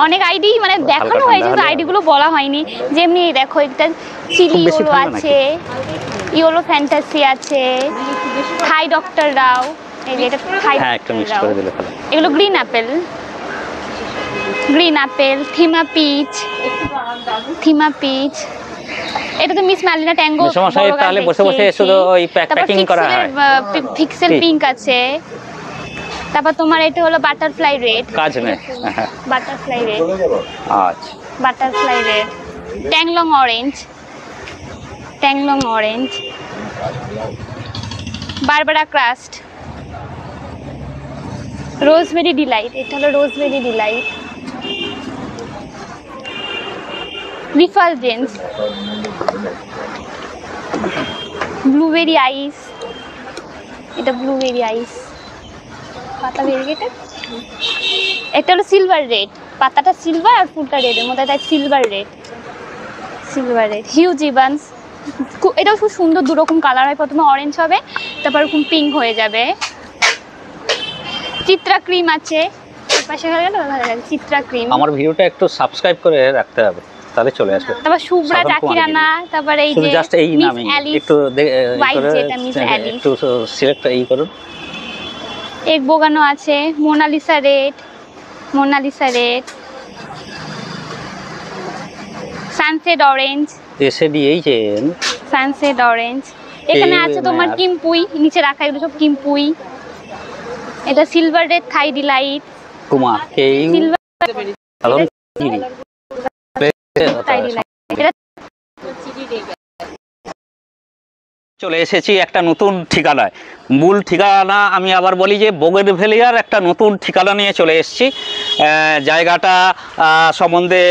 অনেক আইডি মানে দেখানো হয়েছে, কিন্তু আইডি গুলো বলা হয়নি। যেমনি দেখো একটা চিলি ইয়েলো আছে, ইয়েলো ফ্যান্টাসি আছে, থাই ডক্টর রাও, এই যে এটা থাই ডক্টর রাও, এগুলো গ্রিন অ্যাপেল, থিমা পিচ, এটা তো মিস মালিনা ট্যাঙ্গো তাহলে বসে বসে শুধু ওই প্যাকিং করা হয়। পিক্সেল পিঙ্ক আছে, তারপর তোমার এটা হলো বাটারফ্লাই রেড, কাজ নেই বাটারফ্লাই রেড, আচ্ছা বাটারফ্লাই রেড, ট্যাংলং orange, Barbara Karst, rosemary delight, এটা হলো rosemary delight, refulgence, blueberry ice, এটা ব্লুবেরি আইস, পাতা ভেরিগেটেড, এটা হলো সিলভার রেড, পাতাটা সিলভার আর ফুলটা রেডের মধ্যে, তাই সিলভার রেড, হিউজ ইভান্স, এটাও খুব সুন্দর, দুরকম কালার হয়, প্রথমে অরেঞ্জ হবে তারপর এরকম পিঙ্ক হয়ে যাবে। চিত্রা ক্রিম আছে, পাশে হয়ে গেল চিত্রা ক্রিম। আমার ভিডিওটা একটু সাবস্ক্রাইব করে রাখতে হবে, তাহলে চলে আসবে। তারপর শুভ্রা জাকিরানা, তারপর এই যে জাস্ট এই নামে একটু একটু সিলেক্ট এই করুন। এক বোগানো আছে, মোনালিসা রেড, সানসেট অরেঞ্জ, এসে দিয়েছেন সানসেট অরেঞ্জ। এখানে আছে তোমার কিমপুই, নিচে রাখা এগুলো সব কিমপুই। এটা সিলভার রেড থাই ডিলাইট, কুমা এই চলে এসেছি একটা নতুন ঠিকানায়। মূল ঠিকানা আমি আবার বলি যে বোগেনভেলিয়ার একটা নতুন ঠিকানা নিয়ে চলে এসেছি। জায়গাটা সম্বন্ধে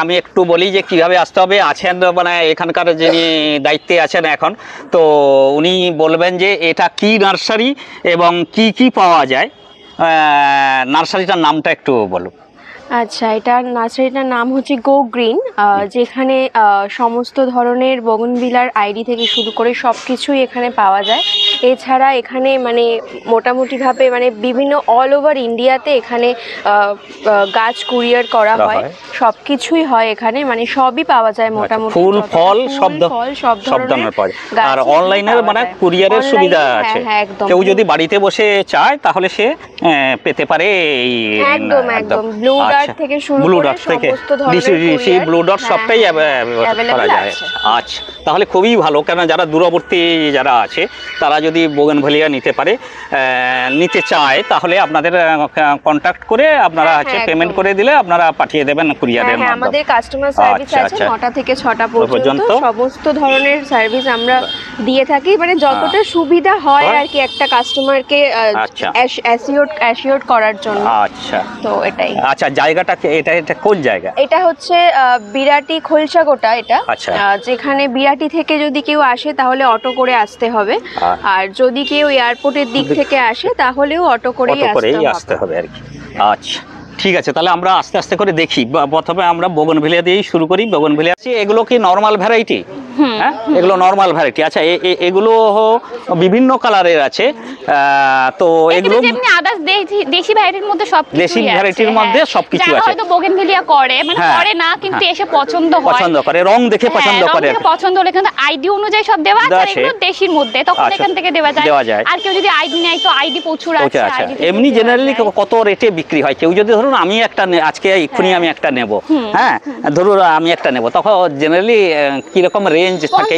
আমি একটু বলি যে কিভাবে আসতে হবে। আছেন মানে এখানকার যিনি দায়িত্বে আছেন এখন, তো উনি বলবেন যে এটা কি নার্সারি এবং কি কি পাওয়া যায়। নার্সারিটার নামটা একটু বলুন। আচ্ছা, এটার নার্সারিটার নাম হচ্ছে গো গ্রিন, যেখানে সমস্ত ধরনের বগনভিলার আইডি থেকে শুরু করে সব কিছুই এখানে পাওয়া যায়। এছাড়া এখানে মানে মোটামুটিভাবে মানে বিভিন্ন অল ওভার ইন্ডিয়াতে এখানে গাছ কুরিয়ার করা হয়, সব কিছুই হয় এখানে, মানে সবই পাওয়া যায় মোটামুটি, ফুল ফল সব ধরনের পাওয়া যায়। আর অনলাইনের মানে কুরিয়ারের সুবিধা আছে, কেউ যদি বাড়িতে বসে চায় তাহলে সে পেতে পারে। একদম ব্লু ডার্ট থেকে শুরু করে সমস্ত ধরনের ব্লু ডার্ট সবটাই করা যায়। আচ্ছা, তাহলে খুবই ভালো, কেন যারা দূরবর্তী যারা আছে তারা যদি বোগেনভেলিয়া নিতে চায় তাহলে আপনাদের কন্ট্যাক্ট করে আপনারা পেমেন্ট করে দিলে আপনারা পাঠিয়ে দেবেন কুরিয়ারের মাধ্যমে। আমাদের কাস্টমার সার্ভিস আছে 9টা থেকে 6টা পর্যন্ত, সমস্ত ধরনের সার্ভিস আমরা দিয়ে থাকি, মানে যতটা সুবিধা হয় আর কি একটা কাস্টমারকে অ্যাসিওর করার জন্য। আচ্ছা, তো এটাই। আচ্ছা, জায়গাটা এটা কোন জায়গা? এটা হচ্ছে বিরাটি খোলসাগোটা। এটা যেখানে বিরাটি থেকে যদি কেউ আসে তাহলে অটো করে আসতে হবে, আর যদি কেউ এয়ারপোর্টের দিক থেকে আসে তাহলেও অটো করেই আসতে হবে আর কি। আচ্ছা, ঠিক আছে, তাহলে আমরা আস্তে আস্তে করে দেখি। প্রথমে আমরা বোগেনভেলিয়া দিয়েই শুরু করি। বোগেনভেলিয়া এগুলো কি নর্মাল ভ্যারাইটি? হ্যাঁ, এগুলো নর্মাল ভ্যারাইটি। আচ্ছা, এগুলো বিভিন্ন কালারের আছে, তো এগুলো দেশি ভ্যারাইটির মধ্যে দেশি ভ্যারাইটির মধ্যে সবকিছু আছে। হয়তো বোগেনভেলিয়া করে মানে করে না, কিন্তু এসে পছন্দ করে, রং দেখে পছন্দ করে, পছন্দ হলে কিন্তু আইডি অনুযায়ী সব দেওয়া আছে। এগুলো দেশির মধ্যে, তখন এখান থেকে দেওয়া যায়। আর কেউ যদি আইডি নেয় তো আইডি প্রচুর আছে। এমনি জেনারেলি কত রেটে বিক্রি হয়? কেউ যদি ধরুন আমি একটা আজকে এক্ষুনি আমি একটা নেব, হ্যাঁ ধরুন আমি একটা নেব, তখন জেনারেলি কিরকম রেঞ্জ থাকে?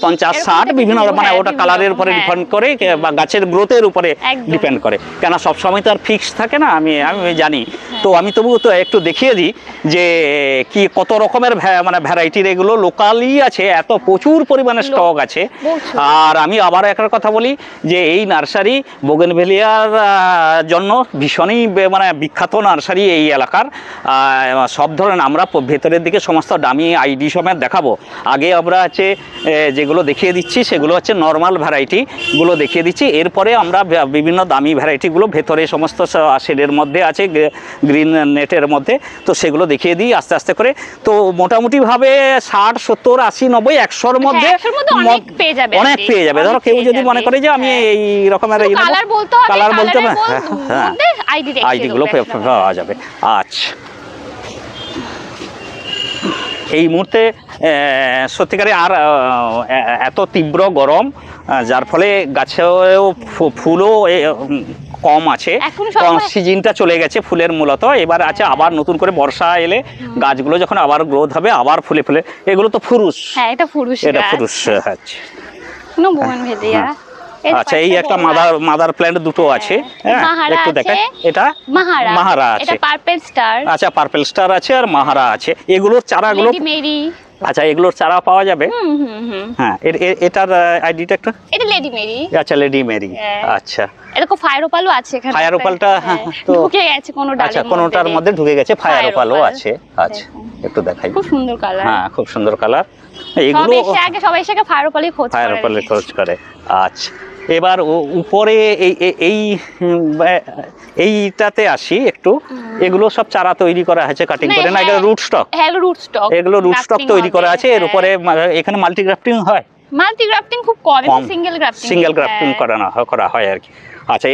50-60 বিভিন্ন, মানে ওটা কালারের উপরে ডিপেন্ড করে বা গাছের গ্রোথের উপরে ডিপেন্ড করে, কেন সবসময় তো আর ফিক্সড থাকে না। আমি জানি, তো আমি তবুও তো একটু দেখিয়ে দিই যে কি কত রকমের মানে ভ্যারাইটির এগুলো লোকালি আছে, এত প্রচুর পরিমাণে স্টক আছে। আর আমি আবার একটা কথা বলি যে এই নার্সারি বোগেনভেলিয়ার জন্য ভীষণই মানে বিখ্যাত নার্সারি এই এলাকার। সব ধরনের আমরা ভেতরের দিকে সমস্ত দামি আইডি সমেত দেখাবো। আগে আমরা হচ্ছে যেগুলো দেখিয়ে দিচ্ছি সেগুলো হচ্ছে নর্মাল ভ্যারাইটিগুলো দেখিয়ে দিচ্ছি, এরপরে আমরা বিভিন্ন দামি ভ্যারাইটিগুলো ভেতরে সমস্ত শেডের মধ্যে আছে, গ্রিন নেটের মধ্যে, তো সেগুলো দেখিয়ে দিই আস্তে আস্তে করে। তো মোটামুটিভাবে 60, 70, 80, 90, 100-র মধ্যে অনেক পেয়ে যাবে। ধরো কেউ যদি মনে করে যে আমি এই রকমের কালার বলতে হবে, হ্যাঁ আইডিগুলো পাওয়া যাবে। আচ্ছা, এই মুহূর্তে সত্যিকারে আর এত তীব্র গরম, যার ফলে গাছেও ফুলও কম আছে, সিজনটা চলে গেছে ফুলের মূলত। এবার আছে আবার নতুন করে বর্ষা এলে গাছগুলো যখন আবার গ্রোথ হবে আবার ফুলে ফুলে, এগুলো তো ফুরুষ। হ্যাঁ এটা ফুরুষ, এটা ফুরুষ আছে। নো বোন ভেদিয়া। আচ্ছা, এই একটা মাদার প্ল্যান্ট দুটো আছে, হ্যাঁ একটু দেখাই। এটা মাহারা আছে, এটা পার্পল স্টার। আচ্ছা পার্পল স্টার আছে আর মাহারা আছে। এগুলোর চারাগুলো, আচ্ছা এগুলোর চারা পাওয়া যাবে? হ্যাঁ, এটার আইডিটা একটা, এটা লেডি মেরি। আচ্ছা লেডি মেরি, আচ্ছা। এরকম ফায়ার ওপালও আছে এখানে। ফায়ার ওপালটা তো ঢুকে গেছে কোন ডালে, আচ্ছা কোনটার মধ্যে ঢুকে গেছে, ফায়ার ওপালও আছে। আচ্ছা একটু দেখাই, খুব সুন্দর কালার। হ্যাঁ খুব সুন্দর কালার। এগুলো সবাই এসে ফায়ার ওপালই খোঁজ করে, ফায়ার ওপালে খোঁজ করে। আচ্ছা, এবার উপরে এইটাতে আসি একটু। এগুলো সব চারা তৈরি করা আছে কাটিং করে, না এগুলো রুট স্টক? হ্যাঁ রুট স্টক, এগুলো রুট স্টক তৈরি করা আছে। এর উপরে এখানে মাল্টি গ্রাফটিং হয়? মাল্টি গ্রাফটিং খুব কম, সিঙ্গেল গ্রাফটিং করা হয় আর কি। আচ্ছা,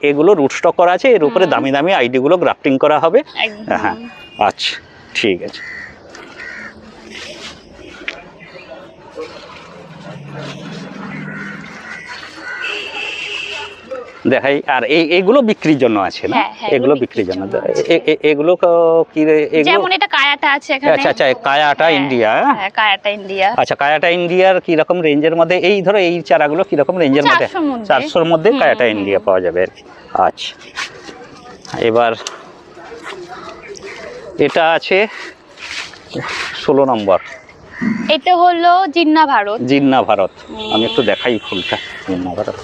এগুলো রুট স্টক করা আছে, এর উপরে দামি দামি আইডি গুলো গ্রাফটিং করা হবে। হ্যাঁ আচ্ছা ঠিক আছে। দেখাই। আর এইগুলো বিক্রির জন্য আছে না? এগুলো বিক্রির জন্য। এগুলো কি, যেমন এটা কায়াটা আছে এখানে। আচ্ছা আচ্ছা, কায়াটা ইন্ডিয়া। হ্যাঁ কায়াটা ইন্ডিয়া। আচ্ছা, কায়াটা ইন্ডিয়ার কি রকম রেঞ্জের মধ্যে, এই ধরো এই চারাগুলো কি রকম রেঞ্জের মধ্যে? 400-র মধ্যে কায়াটা ইন্ডিয়া পাওয়া যাবে আর কি। আচ্ছা, এবার এটা আছে 16 নম্বর। এটা হলো জিন্না ভারত। জিন্না ভারত, আমি একটু দেখাই ফুলটা। জিন্না ভারত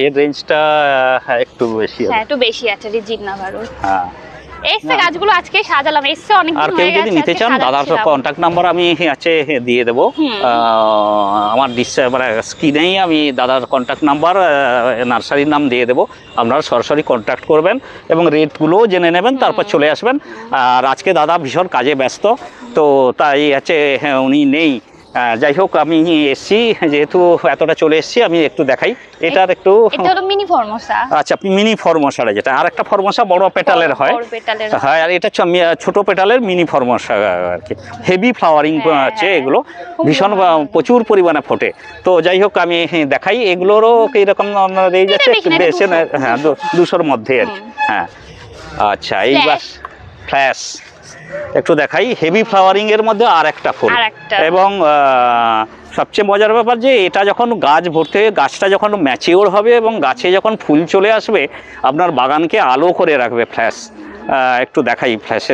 এর রেঞ্জটা একটু বেশি আছে। হ্যাঁ একটু বেশি আছে জিন্না ভারত। হ্যাঁ, এসে গাছগুলো আজকে সাজালাম, এসে অনেক দিন আর কেউ যদি নিতে চান দাদার কন্ট্যাক্ট নাম্বার আমি আছে দিয়ে দেবো। আমার মানে স্ক্রিনেই আমি দাদার কন্ট্যাক্ট নাম্বার, নার্সারির নাম দিয়ে দেবো। আপনারা সরাসরি কন্ট্যাক্ট করবেন এবং রেটগুলোও জেনে নেবেন, তারপর চলে আসবেন। আর আজকে দাদা ভীষণ কাজে ব্যস্ত, তো তাই আছে উনি নেই। যাই হোক, আমি এসছি যেহেতু এতটা চলে এসছি, আমি একটু দেখাই। এটার একটু, এটা হলো মিনি ফরমোসা। আচ্ছা মিনি ফরমোসা, যেটা আর একটা ফরমোসা বড় পেটালের হয়। হ্যাঁ, আর এটা ছোট পেটালের মিনি ফরমোসা আর কি। হেভি ফ্লাওয়ারিং আছে এগুলো, ভীষণ প্রচুর পরিমাণে ফোটে। তো যাই হোক, আমি দেখাই। এগুলোরও এইরকম রেঞ্জ আছে বেশি, হ্যাঁ 200-র মধ্যে আর কি। হ্যাঁ আচ্ছা, এইবার ফ্ল্যাশ একটু দেখাই। হেভি ফ্লাওয়ারিং এর মধ্যে আর একটা ফুল, এবং সবচেয়ে মজার ব্যাপার যে এটা যখন গাছ ভর্তি হয়ে গাছটা যখন ম্যাচিওর হবে এবং গাছে যখন ফুল চলে আসবে, আপনার বাগানকে আলো করে রাখবে ফ্ল্যাশ। একটু দেখাই ফ্ল্যাশে,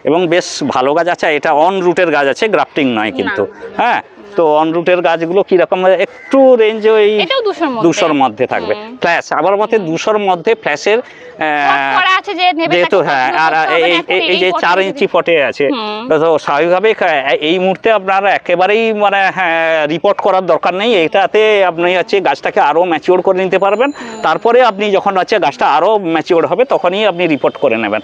এবং বেশ ভালো গাছ আছে। এটা অন রুটের গাছ আছে, গ্রাফটিং নয় কিন্তু। হ্যাঁ, তো অন রুটের গাছগুলো কিরকম একটু রেঞ্জ ওই 200-র মধ্যে থাকবে। ফ্ল্যাশ আমার মতে 200-র মধ্যে ফ্ল্যাশের, যেহেতু হ্যাঁ, আর এই যে 4 ইঞ্চি পটে আছে, তো স্বাভাবিকভাবে এই মুহূর্তে আপনার একেবারেই মানে রিপোর্ট করার দরকার নেই। এটাতে আপনি হচ্ছে গাছটাকে আরও ম্যাচিওর করে নিতে পারবেন। তারপরে আপনি যখন হচ্ছে গাছটা আরও ম্যাচিওর হবে তখনই আপনি রিপোর্ট করে নেবেন।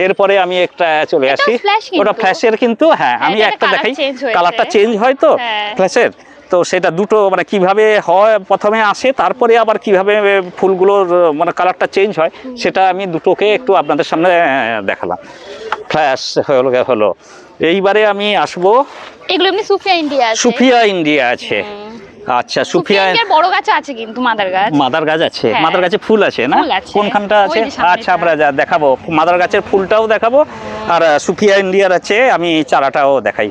এরপরে আমি একটা চলে আসি, ওটা ফ্ল্যাশের কিন্তু। হ্যাঁ, আমি একটা দেখাই, কালারটা চেঞ্জ হয় তো ফ্ল্যাশের। তো সেটা দুটো মানে কিভাবে হয়, প্রথমে আসে তারপরে আবার কিভাবে ফুলগুলোর মানে কালারটা চেঞ্জ হয়, সেটা আমি দুটোকে একটু আপনাদের সামনে দেখালাম। ফ্ল্যাশ হলো। এইবারে আমি আসবো, এগুলো এমনি সুফিয়া ইন্ডিয়া আছে। সুফিয়া ইন্ডিয়া আছে। আচ্ছা, সুফিয়া বড় গাছ আছে কিন্তু মাদার গাছ আছে। মাদার গাছে ফুল আছে না? কোনখানটা আছে? আচ্ছা, আমরা দেখাবো মাদার গাছের ফুলটাও দেখাবো, আর সুফিয়া ইন্ডিয়ার আছে আমি চারাটাও দেখাই।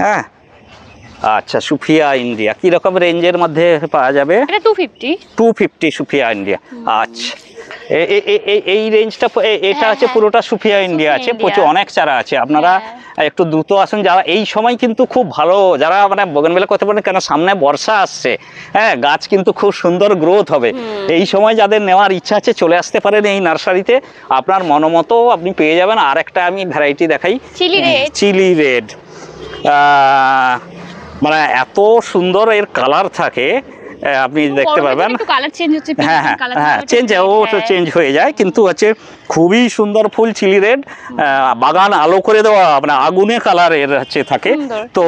হ্যাঁ আচ্ছা, সুফিয়া ইন্ডিয়া কি রকম রেঞ্জের মধ্যে পাওয়া যাবে? এটা 250 সুফিয়া ইন্ডিয়া। আচ্ছা, এই রেঞ্জটা, এটা আছে পুরোটা সুফিয়া ইন্ডিয়া আছে। প্রচুর অনেক চারা আছে, আপনারা একটু দ্রুত আসুন। যারা এই সময় কিন্তু খুব ভালো, যারা মানে বোগেনভিলা করতে পারেন, কেন সামনে বর্ষা আসছে। হ্যাঁ, গাছ কিন্তু খুব সুন্দর গ্রোথ হবে। এই সময় যাদের নেওয়ার ইচ্ছা আছে চলে আসতে পারেন এই নার্সারিতে, আপনার মনোমতো আপনি পেয়ে যাবেন। আর একটা আমি ভ্যারাইটি দেখাই, চিলি রেড। মানে এত সুন্দর এর কালার থাকে, আপনি দেখতে পাবেন। একটু কালার চেঞ্জ হচ্ছে, হ্যাঁ হ্যাঁ হ্যাঁ, চেঞ্জ চেঞ্জ হয়ে যায়, কিন্তু হচ্ছে খুবই সুন্দর ফুল চিলি রেড, বাগান আলো করে দেওয়া, মানে আগুনে কালারের হচ্ছে থাকে। তো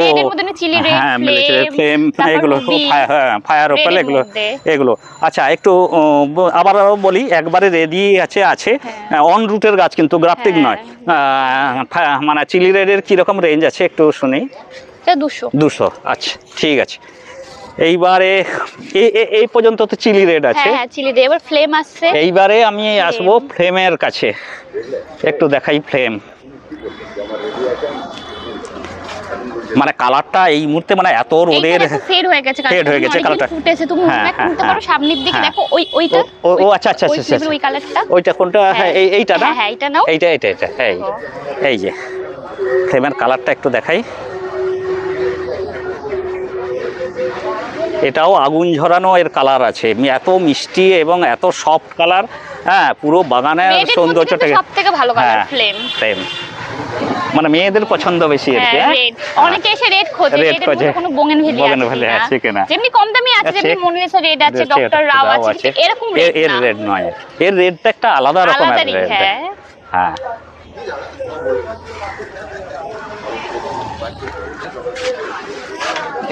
হ্যাঁ ফ্লেম, এগুলো ফায়ার ওপেল, এগুলো আচ্ছা একটু আবারও বলি, একবারে রেডি আছে অন রুটের গাছ, কিন্তু গ্রাফটিং নয়। মানে চিলি রেডের কিরকম রেঞ্জ আছে একটু শুনি। 200। আচ্ছা ঠিক আছে। এইবারে এই পর্যন্ত তো চিলি রেড আছে। হ্যাঁ চিলি রেড, এবার ফ্লেম আসছে। এইবারে আমি আসবো ফ্লেমের কাছে, একটু দেখাই ফ্লেম। মানে কালারটা এই মুহূর্তে মানে এত রোদের ফেড হয়ে গেছে কালারটা, ফুটেছে। তুমি তুলতে পারো সামনের দিকে, দেখো ওইটা। ও আচ্ছা আচ্ছা আচ্ছা, ওই কালারটা, ওইটা কোনটা? হ্যাঁ এইটা না? হ্যাঁ এইটা নাও, এইটা এই যে ফ্লেমের কালারটা একটু দেখাই। এটাও আগুন ঝরানো এর কালার আছে, এত মিষ্টি এবং এত সফট কালার। হ্যাঁ পুরো বাগানের সৌন্দর্যটা সবথেকে ভালো কালার ফ্লেম। মানে মেয়েদের পছন্দ বেশি আর কি। অনেকে এসে রেড খোঁজে, রেডের কোনো বোগেনভিলিয়া আছে কিনা, যেমনি কম দামি আছে, যেমনি মোনালিসা রেড আছে, ডক্টর রাও আছে, এরকম এর রেড নয়, এর রেডটা একটা আলাদা রকমের রেড। হ্যাঁ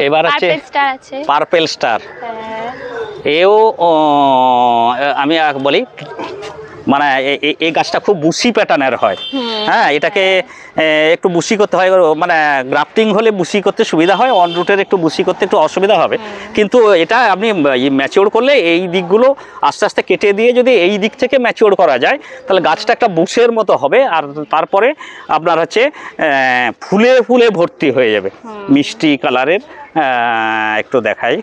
এবার আছে পার্পেল স্টার। এও আমি বলি মানে এই গাছটা খুব বুশি প্যাটার্নের হয়। হ্যাঁ এটাকে একটু বুশি করতে হয়, মানে গ্রাফটিং হলে বুশি করতে সুবিধা হয়, অন রুটের একটু বুশি করতে একটু অসুবিধা হবে। কিন্তু এটা আপনি ম্যাচিওর করলে এই দিকগুলো আস্তে আস্তে কেটে দিয়ে যদি এই দিক থেকে ম্যাচিওর করা যায়, তাহলে গাছটা একটা বুশের মতো হবে। আর তারপরে আপনার হচ্ছে ফুলে ফুলে ভর্তি হয়ে যাবে, মিষ্টি কালারের। একটু দেখাই,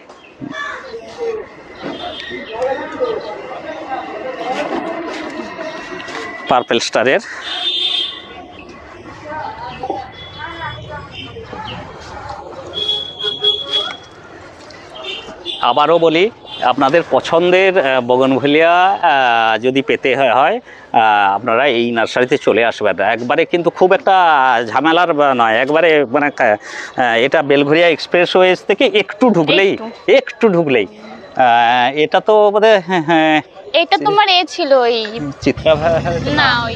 পার্পেল স্টারের। আবারও বলি, আপনাদের পছন্দের বোগনভেলিয়া যদি পেতে হয় আপনারা এই নার্সারিতে চলে আসবেন। একবারে কিন্তু খুব একটা ঝামেলার নয়, একবারে মানে এটা বেলঘরিয়া এক্সপ্রেসওয়েজ থেকে একটু ঢুকলেই এটা তো বোধহয় এটা তোমার ছিল ওই চিত্রা না, ওই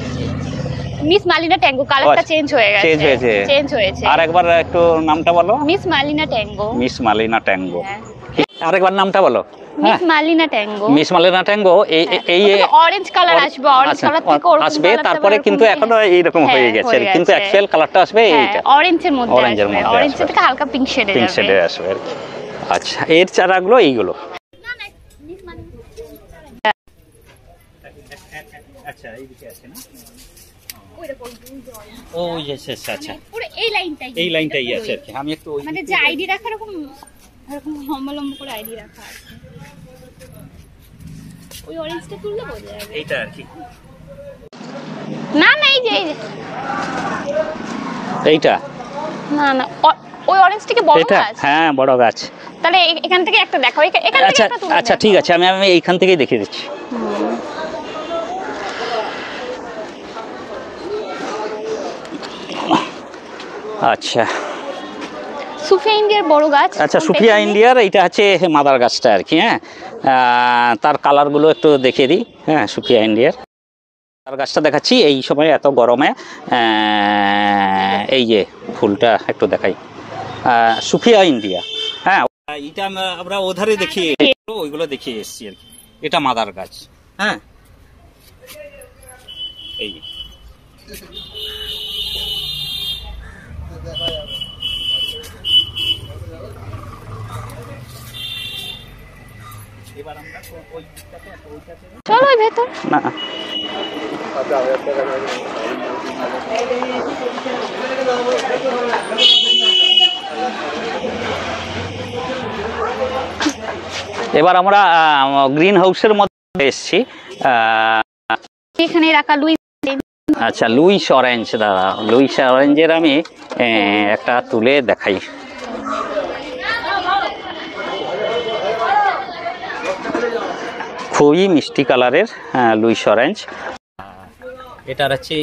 মিস মালিনা ট্যাঙ্গো। কালারটা চেঞ্জ হয়ে গেছে। আরেকবার একটু নামটা বলো। Miss Molina tango. আরেকবার নামটা বলো। Miss Molina tango. Miss Molina tango. এই অরেঞ্জ কালার আসবে, অরেঞ্জ কালার থেকে ওরকম আসবে, তারপরে কিন্তু এখনো এইরকম হয়ে গেছে, কিন্তু অ্যাকচুয়াল কালারটা আসবে এইটা অরেঞ্জের মধ্যে, অরেঞ্জ থেকে হালকা পিঙ্ক শেডে আসবে। আচ্ছা এর চারাগুলো এইগুলো। আচ্ছা এইদিকে আছে না? ও আচ্ছা পুরো এই লাইনটাই আছে আর কি। আমি একটু মানে যে আইডি রাখা এরকম লম্বা লম্বা করে আইডি রাখা আছে। ওই অরেঞ্জটা তুললে বোঝা যাবে এইটা আর কি। না এই যে এইটা না ওই অরেঞ্জটাকে বড় গাছ। হ্যাঁ বড় গাছ। তাহলে এখান থেকে একটা দেখাও, এখান থেকে একটা তুলে। আচ্ছা ঠিক আছে, আমি এইখান থেকেই দেখিয়ে দিচ্ছি। আচ্ছা সুফিয়া ইন্ডিয়ার বড় গাছ। আচ্ছা সুফিয়া ইন্ডিয়ার এইটা হচ্ছে মাদার গাছটা আর কি। হ্যাঁ তার কালারগুলো একটু দেখিয়ে দিই। হ্যাঁ সুফিয়া ইন্ডিয়ার তার গাছটা দেখাচ্ছি এই সময় এত গরমে। এই যে ফুলটা একটু দেখাই, সুফিয়া ইন্ডিয়া। হ্যাঁ এটা আমরা ওধারে দেখিয়ে, ওইগুলো দেখিয়ে এসেছি আর কি। এটা মাদার গাছ। হ্যাঁ এই এবার আমরা ওই দিকটাতে চলো ওই ভেতর না এবার আমরা গ্রিন হাউসের মধ্যে এসেছি। এখানে রাখা লুইস। আচ্ছা লুইস অরেঞ্জ, দাদা লুইস অরেঞ্জের আমি একটা তুলে দেখাই। খুবই মিষ্টি কালারের লুইস অরেঞ্জ। এটার হচ্ছে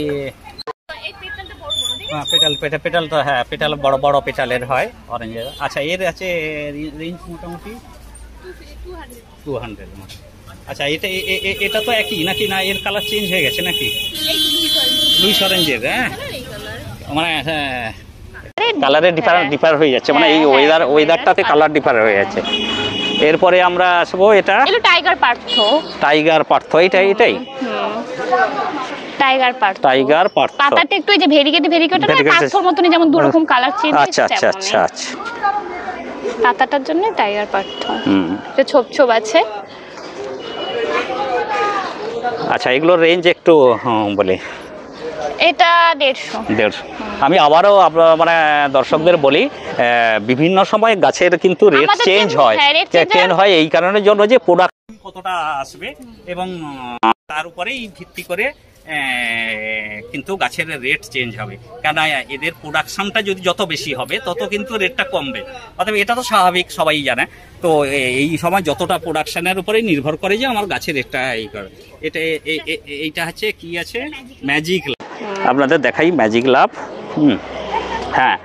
পেটালটা, হ্যাঁ পেটাল বড় বড় পেটালের হয় অরেঞ্জের। আচ্ছা এর আছে রেঞ্জ মোটামুটি 200 আচ্ছা, এটা তো একই নাকি, না এর কালার চেঞ্জ হয়ে গেছে নাকি? লুইস অরেঞ্জের, হ্যাঁ মানে কালারে ডিফার হয়ে যাচ্ছে, মানে এই ওয়েদারটাতে কালার ডিফার হয়ে যাচ্ছে। এরপরে আমরা আসবো এটা টাইগার পার্থ, এটাই টাইগার পার্থ। পাতাটা একটু এই যে ভেরিকেটে পাথর মতনই, যেমন দু রকম কালার চেঞ্জ। আচ্ছা। পাতাটার জন্য টাইগার পার্থ। এটা ছোপ আছে। আচ্ছা, এগুলোর রেঞ্জ একটু বলি। এটা 150। আমি আবারও মানে দর্শকদের বলি, বিভিন্ন সময় গাছের কিন্তু রেট চেঞ্জ হয়, এই কারণের জন্য যে প্রোডাক্ট কতটা আসবে এবং তার উপরেই ভিত্তি করে কিন্তু গাছের রেট চেঞ্জ হবে। কেন এদের প্রোডাকশনটা যদি যত বেশি হবে তত কিন্তু রেটটা কমবে, অতএব এটা তো স্বাভাবিক, সবাই জানে। তো এই সময় যতটা প্রোডাকশনের উপরেই নির্ভর করে যে আমার গাছের রেটটা এই করে। এইটা হচ্ছে কি আছে, ম্যাজিক লাভ। আপনাদের দেখাই ম্যাজিক লাভ। হ্যাঁ,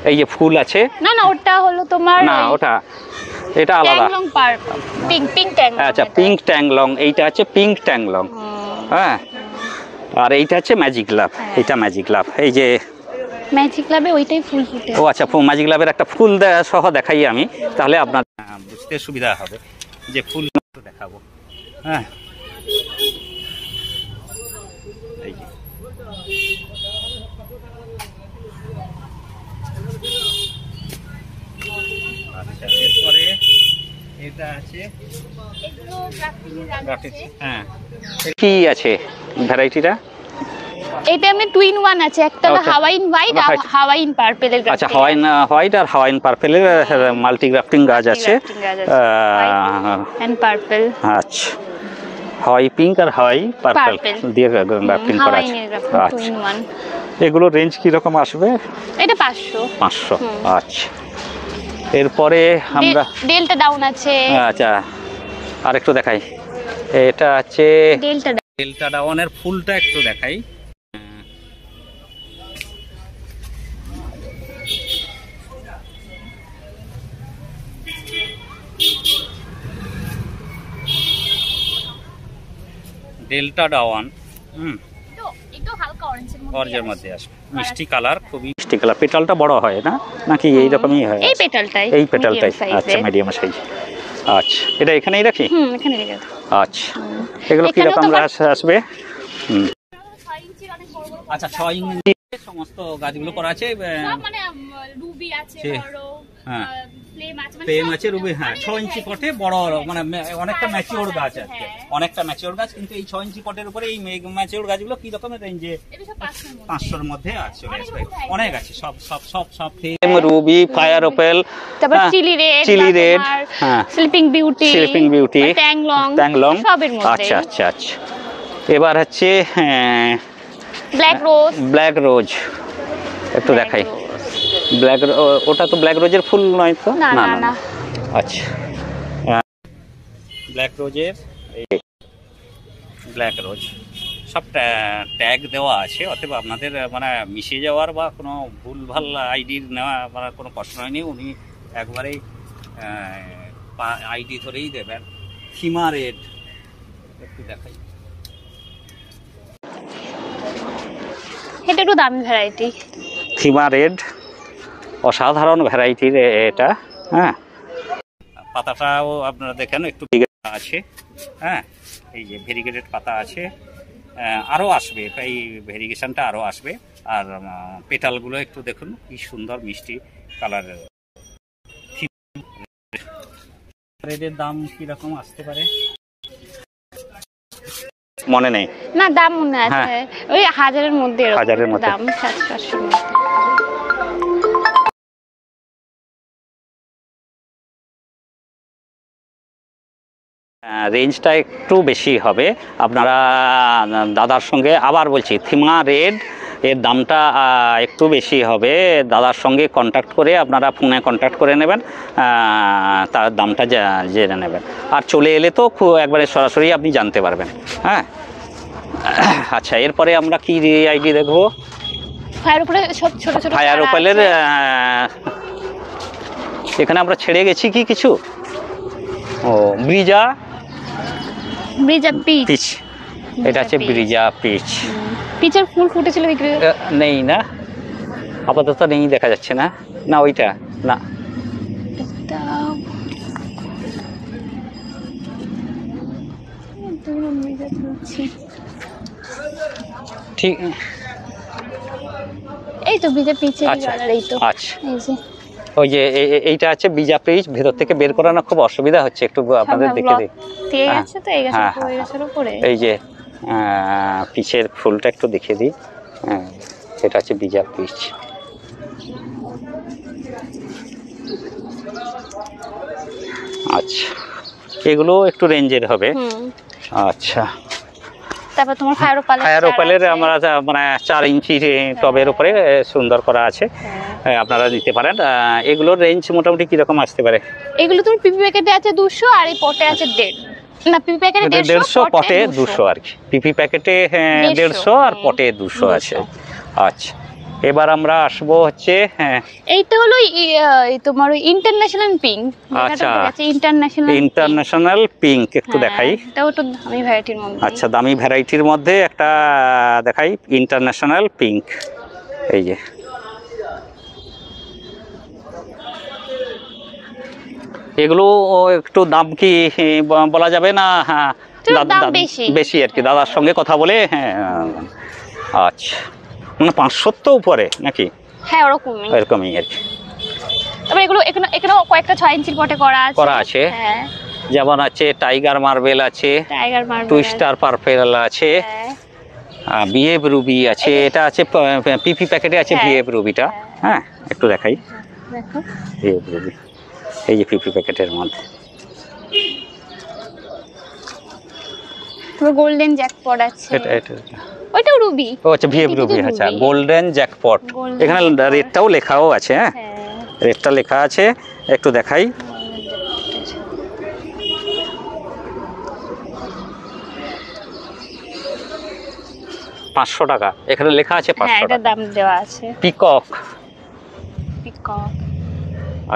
এই যে ফুল আছে, না ওটা হলো তোমার, না এটা আলাদা, পিঙ্ক ট্যাং। আচ্ছা, পিঙ্ক ট্যাংলং, এইটা হচ্ছে পিঙ্ক ট্যাংলং। হ্যাঁ, আর এইটা হচ্ছে ম্যাজিক লাভ। এটা ম্যাজিক লাভ, এই যে ম্যাজিক লাভে ওইটাই ফুল ফুটে। ও আচ্ছা, ম্যাজিক লাভের একটা ফুল সহ দেখাই আমি, তাহলে আপনার বুঝতে সুবিধা হবে যে ফুল দেখাবো। হ্যাঁ, এই যে আচ্ছা, এরপরে এটা আছে, হ্যাঁ কি আছে ভ্যারাইটিটা? এটা এমনি 2 in 1 আছে, একটা হলো হাওয়াইন হোয়াইট আর হাওয়াইন পার্পলের গাছ। আচ্ছা, হাওয়াইন হোয়াইট আর হাওয়াইন পার্পলের মাল্টি গ্রাফটিং গাছ আছে, এন্ড পার্পল। আচ্ছা, হাওয়াই পিঙ্ক আর হাওয়াই পার্পল দিয়ে গ্রাফটিং করা আছে। আচ্ছা, এগুলো রেঞ্জ কি রকম আসবে? এটা 500। আচ্ছা, এরপরে আমরা ডেল্টা ডাউন আছে। আচ্ছা, আর একটু দেখাই, এটা আছে ডেল্টা ডাউনের ফুলটা একটু দেখাই। ডেল্টা ডাউন একটু হালকা অরেঞ্জের মধ্যে আসবে, মিষ্টি কালার, খুবই মিষ্টি কালার। পেটালটা বড় হয় না নাকি এইরকমই হয়? এই পেটালটাই আচ্ছা, মিডিয়াম সাইজ। আচ্ছা, এটা এখানেই রাখি? এখানে রেখে দাও। আচ্ছা, এগুলো কি রকম আসবে? আচ্ছা, 6 ইঞ্চি সমস্ত গাছগুলো করা আছে, মানে রুবি আছে, বড় ফ্লেম আছে, রুবি, হ্যাঁ 6 ইঞ্চি পটে বড়, মানে অনেকটা ম্যাচিওর গাছ আছে, অনেকটা ম্যাচিওর গাছ। কিন্তু এই 6 ইঞ্চি পটের উপরে এই ম্যাচিওর গাছগুলো কি রকমের রেঞ্জে? 500-র মধ্যে আছে, অনেক আছে, সব ফ্লেম, রুবি, ফায়ার ওপেল, তারপর চিলি রেড, হ্যাঁ স্লিপিং বিউটি, ট্যাংলং সবের মধ্যে। আচ্ছা, এবার হচ্ছে ব্ল্যাক রোজ একটু দেখাই। ওটা তো ব্ল্যাক রোজের ফুল নয় তো? না। আচ্ছা, ব্ল্যাক রোজ সব ট্যাগ দেওয়া আছে, অতএব আপনাদের মানে মিশে যাওয়ার বা কোনো ভুলভাল আইডির নেওয়া মানে কোনো কষ্ট হয়নি। উনি একবারেই আইডি ধরেই দেবেন। থিমা রেড একটু দেখাই, এটা একটু দামি ভ্যারাইটি। থিমা রেড অসাধারণ ভ্যারাইটির এটা। হ্যাঁ, পাতাটাও আপনারা দেখেন একটু আছে, হ্যাঁ এই যে ভেরিগেটেড পাতা আছে, আরও আসবে, এই ভেরিগেশনটা আরও আসবে। আর পেটালগুলো একটু দেখুন কি সুন্দর মিষ্টি কালারের। রেডের দাম কিরকম আসতে পারে মনে নেই, না দাম মনে আছে, ওই 1000-এর মধ্যে দাম, 700-800-র মধ্যে। রেঞ্জটা একটু বেশি হবে। আপনারা দাদার সঙ্গে, আবার বলছি, থিমা রেড এর দামটা একটু বেশি হবে। দাদার সঙ্গে কন্ট্যাক্ট করে আপনারা ফোনে কন্ট্যাক্ট করে নেবেন, তার দামটা জেনে নেবেন। আর চলে এলে তো একবারে সরাসরি আপনি জানতে পারবেন। হ্যাঁ, আচ্ছা, এরপরে আমরা কি আইডি দেখবো? ফায়ার উপরে সব ছোট ফায়ার ওপেলের এখানে আমরা ছেড়ে গেছি কি কিছু? ও ব্রিজা ব্রিজা পিচ। পিচ, এটা হচ্ছে ব্রিজা পিচ। পিচের ফুল ফুটেছিল বিক্রি নেই না, আপাতত নেই, দেখা যাচ্ছে না। না ওইটা না, ঠিক। এই তো ব্রিজা পিচের আচ্ছা কালার, এই তো আচ্ছা, এই যে ওই যে এইটা আছে ব্রিজা পিচ, ভেতর থেকে বের করানো খুব অসুবিধা হচ্ছে, একটু আপনাদের দেখে দিই। ঠিক আছে, তো এই হ্যাঁ, গাছের গাছের উপরে এই যে পিচের ফুলটা একটু দেখিয়ে দিই। হ্যাঁ, এটা হচ্ছে ব্রিজা পিচ। আচ্ছা, এগুলো একটু রেঞ্জের হবে। আচ্ছা, তারপর তোমার ফায়ার ওপালের আমরা মানে 4 ইঞ্চি টবের উপরে সুন্দর করা আছে, আপনারা নিতে পারেন। এগুলোর রেঞ্জ মোটামুটি কিরকম আসতে পারে? এগুলো তোমার পিপি প্যাকেটে আছে 200, আর এই পটে আছে 150। না, পিপি প্যাকেটে 150, পটে 200 আর কি। পিপি প্যাকেটে 150 আর পটে 200 আছে। আচ্ছা, এবার আমরা আসবো হচ্ছে, হ্যাঁ এইটা হলো তোমার ইন্টারন্যাশনাল পিঙ্ক। আচ্ছা, ইন্টারন্যাশনাল পিঙ্ক একটু দেখাই। এটাও তো দামি ভ্যারাইটির মধ্যে। আচ্ছা, দামি ভ্যারাইটির মধ্যে একটা দেখাই, ইন্টারন্যাশনাল পিঙ্ক। এই যে এগুলো একটু দাম কি বলা যাবে না? হ্যাঁ, দাম বেশি আর কি, দাদার সঙ্গে কথা বলে। হ্যাঁ, আচ্ছা, মানে 500 তো উপরে নাকি? হ্যাঁ, ওরকমই এরকমই আর কি। তবে এগুলো এখানে কয়েকটা 6 ইঞ্চির পটে করা আছে। হ্যাঁ, যেমন আছে টাইগার মার্বেল আছে, টাইগার মার্বেল, টুইস্টার পার্পেল আছে, বিএফ রুবি আছে। এটা আছে পিপি প্যাকেটে আছে বিএফ রুবিটা। হ্যাঁ, একটু দেখাই, দেখো বিএফ রুবি, এই যে পিপি প্যাকেটের মধ্যে। তোমার গোল্ডেন জ্যাকপট আছে। এটা ওইটাও রুবি। ও আচ্ছা, ভিএফ রুবি। আচ্ছা, গোল্ডেন জ্যাকপট। এখানে রেটটাও লেখাও আছে। হ্যাঁ, রেটটা লেখা আছে, একটু দেখাই। টাকা এখানে লেখা আছে, 500 টাকা দাম দেওয়া আছে। পিকক। পিকক,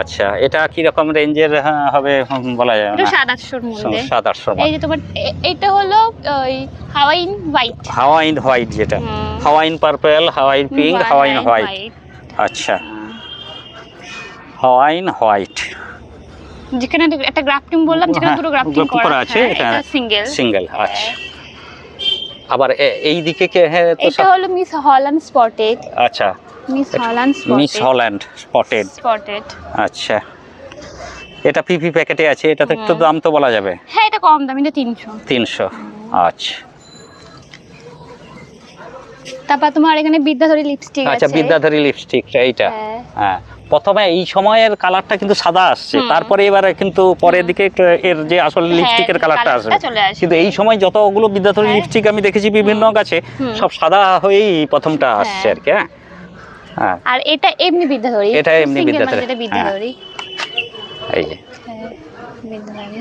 আচ্ছা, এটা কি রকম রেঞ্জের হবে বলা যায় না? 700-800 এর মধ্যে। 700-800। এই যে তোমার এটা হলো ওই হাওয়াইন হোয়াইট। হাওয়াইন হোয়াইট, যেটা Hawaiian purple, Hawaiian pink, Hawaiian white. আচ্ছা, হাওয়াইন হোয়াইট, যেখানে একটা গ্রাফটিং বললাম, যেখানে দুটো গ্রাফটিং করা আছে। এটা সিঙ্গেল। আচ্ছা, আবার এই দিকে এটা হলো মিস হল্যান্ড স্পটেড। আচ্ছা, মিস হল্যান্ড স্পটেড। আচ্ছা, এটা পিপি প্যাকেটে আছে। এটা তো একটু দাম তো বলা যাবে? হ্যাঁ, এটা কম দাম, এটা 300। আচ্ছা, তারপর তোমার এখানে বিদ্যাধরী লিপস্টিক আছে। আচ্ছা, বিদ্যাধরী লিপস্টিকটা এইটা। হ্যাঁ, প্রথমে এই সময়ের কালারটা কিন্তু সাদা আসছে, তারপরে এবারে কিন্তু পরের দিকে এর যে আসল লিপস্টিকের কালারটা আসবে। কিন্তু এই সময় যতগুলো বিদ্যাধরী লিপস্টিক আমি দেখেছি বিভিন্ন গাছে, সব সাদা হয়েই প্রথমটা আসছে আর কি। হ্যাঁ, আর এটা এমনি বিদ্যাধরী। এটা এমনি বিদ্যাধরী। এটা বিদ্যাধরী। এই যে বিদ্যাধরী।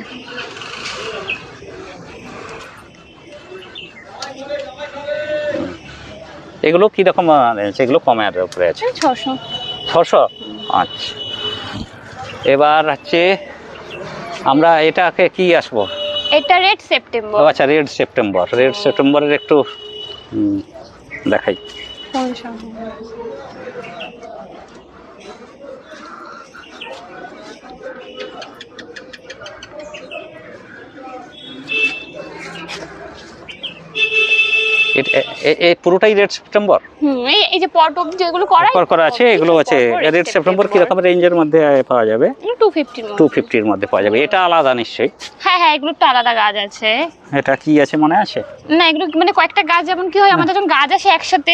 এগুলো কি রকম? এগুলো কমের উপরে আছে, 600। আচ্ছা, এবার হচ্ছে আমরা এটাকে কি আসবো? এটা রেড সেপ্টেম্বর। আচ্ছা, রেড সেপ্টেম্বরের একটু দেখাই। এই পুরোটাই রেড সেপ্টেম্বর। এই যে পট অফ যেগুলো করা আছে, এগুলো আছে। রেড সেপ্টেম্বর কি রকম রেঞ্জের মধ্যে পাওয়া যাবে? 250 এর মধ্যে পাওয়া যাবে। এটা আলাদা নিশ্চয়ই। হ্যাঁ হ্যাঁ, এগুলো তো আলাদা গাছ আছে। এটা কি আছে মনে আছে? না, এগুলো মানে কয়েকটা গাছ, যেমন কি হয় আমাদের যখন গাছ আসে একসাথে,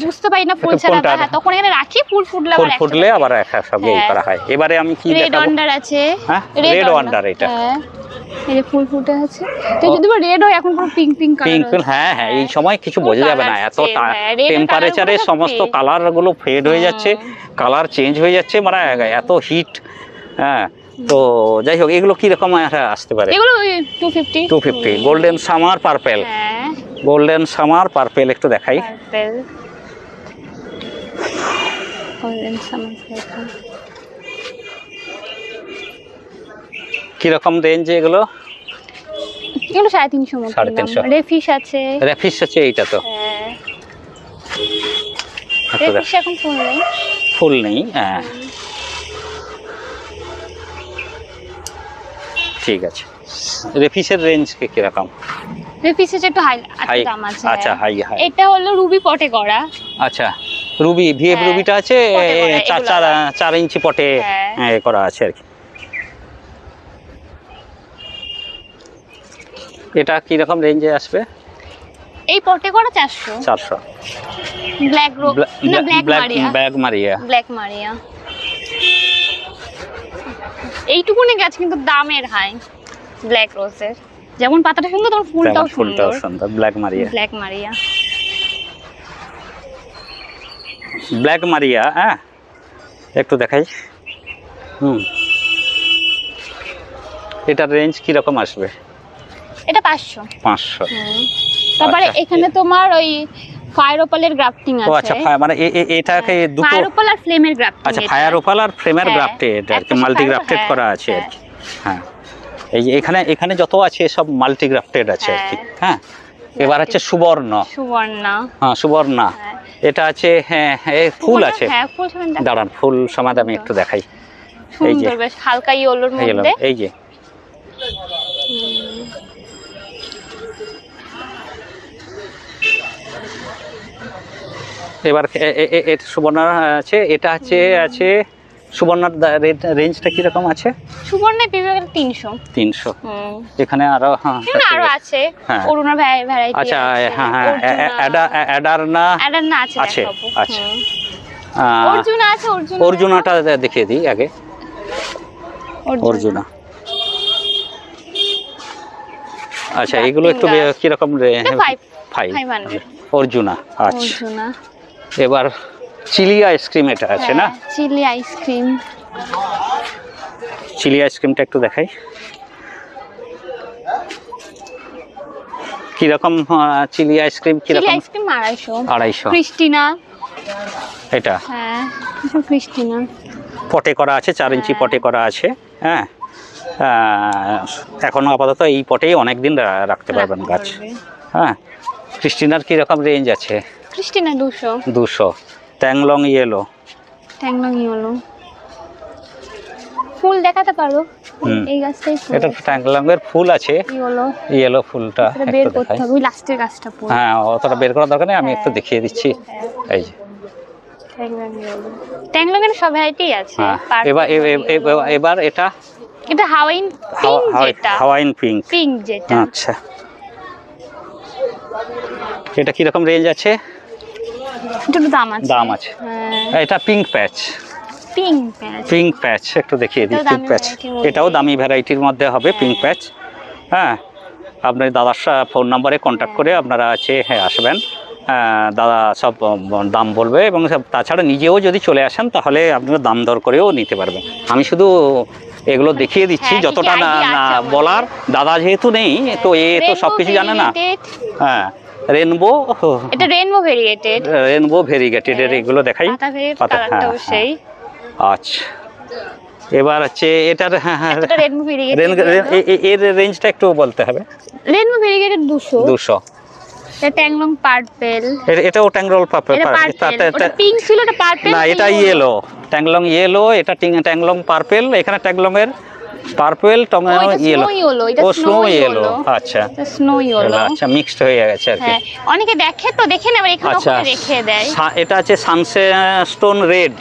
বুঝতে পারি না ফুল ছাড়া, হ্যাঁ তখন এখানে রাখি, ফুল ফুটলে আবার একসাথে করা হয়। এবারে আমি কি দেখাবো? রেড ওয়ান্ডার আছে। হ্যাঁ, রেড ওয়ান্ডার এটা। এই যে ফুল ফুটে আছে, তো যদি রেড হয়, এখন পুরো পিঙ্ক কালার। হ্যাঁ হ্যাঁ, এই সময় কিছু বোঝা যাবে না, এত টেম্পারেচারে সমস্ত কালার গুলো ফেড হয়ে যাচ্ছে, কালার চেঞ্জ হয়ে যাচ্ছে, মানে এত হিট। হ্যাঁ, তো যাই হোক, এগুলো কি রকম আসতে পারে? এগুলো 250। Golden summer purple. Golden summer purple একটু দেখাই। Golden summer purple. কিরকম রেঞ্জ এগুলো? এগুলো 350 মতো। 350। রেফিশ আছে। রেফিস আছে এইটা তো। হ্যাঁ, আচ্ছা, রেফিশ এখন ফুল নেই। ফুল নেই, হ্যাঁ ঠিক আছে। রেফিসের রেঞ্জ কিরকম? রেফিসের একটু হাই হাই, দাম আছে। আচ্ছা হাই হাই। এটা হলো রুবি পটে করা। আচ্ছা, রুবি ভিএফ হ্যাঁ, রুবিটা আছে, পটে করা, এগুলো 4 ইঞ্চি পটে হ্যাঁ। এ করা আছে আর কি। এটা কি রকম রেঞ্জে আসবে? এই পটে করা 400। 400। ব্ল্যাক না ব্ল্যাক মারিয়া। ব্ল্যাক মারিয়া। ব্ল্যাক মারিয়া। এইটুকুনি গাছ কিন্তু দামের হাই ব্ল্যাক রোজের। যেমন পাতাটা সুন্দর তেমন ফুলটাও সুন্দর। ব্ল্যাক মারিয়া। ব্ল্যাক মারিয়া। ব্ল্যাক মারিয়া, হ্যাঁ একটু দেখাই। এটার রেঞ্জ কি রকম আসবে? এটা 500। 500। তারপরে আচ্ছা। এখানে তোমার ওই ফায়ার ওপালের গ্রাফটিং ও আছে। আচ্ছা, মানে এটাকে দুটো। ফায়ার ওপাল আর ফ্লেমের গ্রাফটিং। আচ্ছা, ফায়ার ওপাল আর ফ্রেমের হ্যাঁ, গ্রাফটেড আর কি, একটা মাল্টি fire- গ্রাফটেড হ্যাঁ, করা আছে আর হ্যাঁ। কি। হ্যাঁ, এই যে এখানে যত আছে সব মাল্টি গ্রাফটেড আছে আর কি। হ্যাঁ, এবার আছে সুবর্ণা। সুবর্ণা। হ্যাঁ, সুবর্ণা। হ্যাঁ। এটা আছে, হ্যাঁ ফুল আছে। হ্যাঁ, ফুল সমেত দেখা। দাঁড়ান, ফুল সমাদ আমি একটু দেখাই। এই যে সুন্দর বেশ হালকা ইয়েলোর মধ্যে। এই যে এবার এটা সুবর্ণা আছে, এটা আছে সুবর্ণার রেঞ্জটা কি রকম আছে? সুবর্ণা পিপি 300। 300। এখানে আরো, হ্যাঁ আরো আছে। হ্যাঁ। অরুণা ভ্যারাইটি। আচ্ছা, হ্যাঁ হ্যাঁ, অ্যাডারনা আছে আছে। দেখাবো। আচ্ছা, অর্জুনা আছে। অর্জুনাটা দেখিয়ে দিই আগে। অর্জুনা, আচ্ছা এগুলো একটু কিরকম? 500। অর্জুনা, আচ্ছা। অর্জুনা। এবার চিলি আইসক্রিম এটা আছে না? Chilli ice cream. চিলি আইসক্রিমটা একটু দেখাই কিরকম। চিলি আইসক্রিম চিলি কিরকম? আইসক্রিম 250। 250। ক্রিস্টিনা। এটা হ্যাঁ, ক্রিস্টিনা। পটে করা আছে, 4 ইঞ্চি পটে করা আছে। হ্যাঁ, এখনো আপাতত এই পটেই অনেক দিন রাখতে পারবেন গাছ। হ্যাঁ, ক্রিস্টিনার কিরকম রেঞ্জ আছে? ক্রিস্টিনা 200। 200। ট্যাংলং ইয়েলো। ট্যাংলং ইয়েলো। ফুল দেখাতে পারো? এই গাছটাই ফুল। এটা ট্যাংলং এর ফুল আছে, ইয়েলো ফুলটা এটা বের একটু করতে দেখাই। হবে, ওই লাস্টের গাছটা পুরো। হ্যাঁ, অতটা বের করার দরকার নেই, আমি একটু দেখিয়ে দিচ্ছি। এই যে ট্যাংলং এর সব ভ্যারাইটি আছে। হ্যাঁ, এবার এটা হাওয়াইন পিঙ্ক যেটা। Hawaiian pink. পিঙ্ক যেটা। আচ্ছা, এটা কি রকম রেঞ্জ আছে? একটু দাম আছে। দাম আছে। হ্যাঁ, এটা পিঙ্ক প্যাচ। পিঙ্ক প্যাচ একটু দেখিয়ে দিই। পিঙ্ক প্যাচ এটাও দামি ভ্যারাইটির মধ্যে হবে। পিঙ্ক প্যাচ। হ্যাঁ, আপনার দাদার ফোন নাম্বারে কন্ট্যাক্ট করে আপনারা আসবেন। দাদা সব দাম বলবে, এবং তাছাড়া নিজেও যদি চলে আসেন তাহলে আপনারা দাম দর করেও নিতে পারবেন। আমি শুধু এগুলো দেখিয়ে দিচ্ছি, যতটা না বলার। দাদা যেহেতু নেই, তো তো সব কিছু জানে না। হ্যাঁ, রেনবো, এটা রেনবো ভেরিগেটেড এর এগুলো দেখাই। পাতা সেই। আচ্ছা, এবার হচ্ছে এটার, এটা রেনবো ভেরিগেটেড। এর রেঞ্জটা একটু বলতে হবে। Rainbow variegated 200। এটা ট্যাংলং পার্পল। এটাও ট্যাংলং পার্পল। এটা পিঙ্ক ছিল, এটা পার্পল। না, এটা ইয়েলো। ট্যাংলং ইয়েলো, এটা ট্যাংলং পার্পল। এখানে ট্যাংলং-এর পার্পল, ট্যাংলং ইয়েলো। ও স্নো ইয়েলো। আচ্ছা, স্নো ইয়েলো। আচ্ছা, মিক্সড হয়ে গেছে আর কি। হ্যাঁ, অনেকে দেখে তো দেখে না, এখানে ওখানে রেখে দেয়। এটা আছে সানস্টোন রেড।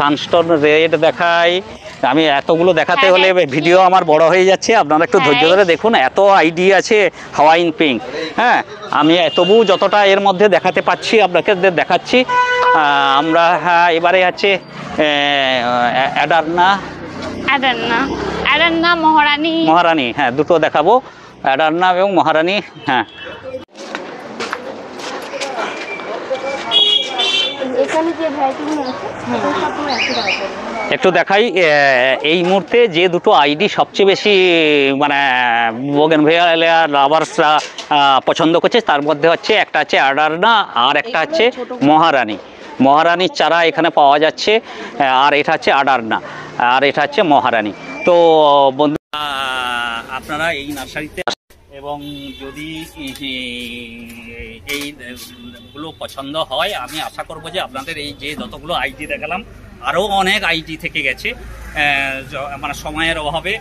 সানস্টোন রেড দেখাই। আমি এতগুলো দেখাতে হলে ভিডিও আমার বড় হয়ে যাচ্ছে, আপনারা একটু ধৈর্য ধরে দেখুন। এত আইডিয়া আছে। Hawaiian pink. হ্যাঁ, আমি তবু যতটা এর মধ্যে দেখাতে পাচ্ছি আপনাকে দেখাচ্ছি। আমরা এবারে আছে অ্যাডারনা মহারানী। হ্যাঁ, দুটো দেখাবো, অ্যাডারনা এবং মহারানী। হ্যাঁ, এখানে যে ভ্যারাইটিগুলো আছে সবগুলো 100 টাকা করে। একটু দেখাই। এই মুহূর্তে যে দুটো আইডি সবচেয়ে বেশি মানে বোগেনভিলিয়া লাভার্সরা পছন্দ করছে, তার মধ্যে হচ্ছে একটা আছে অ্যাডারনা, আর একটা হচ্ছে মহারানীর চারা এখানে পাওয়া যাচ্ছে। আর এটা হচ্ছে অ্যাডারনা, আর এটা হচ্ছে মহারানী। তো বন্ধু আপনারা এই নার্সারিতে এবং যদি এই গুলো পছন্দ হয় আমি আশা করব যে আপনাদের এই যে যতগুলো আইডি দেখালাম আরও অনেক আইডি থেকে গেছে, মানে সময়ের অভাবে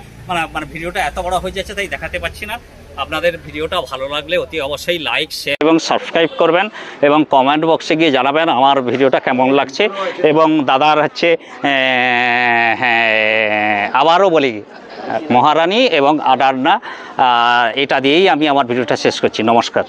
মানে ভিডিওটা এত বড় হয়ে যাচ্ছে তাই দেখাতে পাচ্ছি না। আপনাদের ভিডিওটা ভালো লাগলে অতি অবশ্যই লাইক শেয়ার এবং সাবস্ক্রাইব করবেন এবং কমেন্ট বক্সে গিয়ে জানাবেন আমার ভিডিওটা কেমন লাগছে। এবং দাদার হচ্ছে আবারও বলি মহারানী এবং আডারনা, এটা দিয়েই আমি আমার ভিডিওটা শেষ করছি। নমস্কার।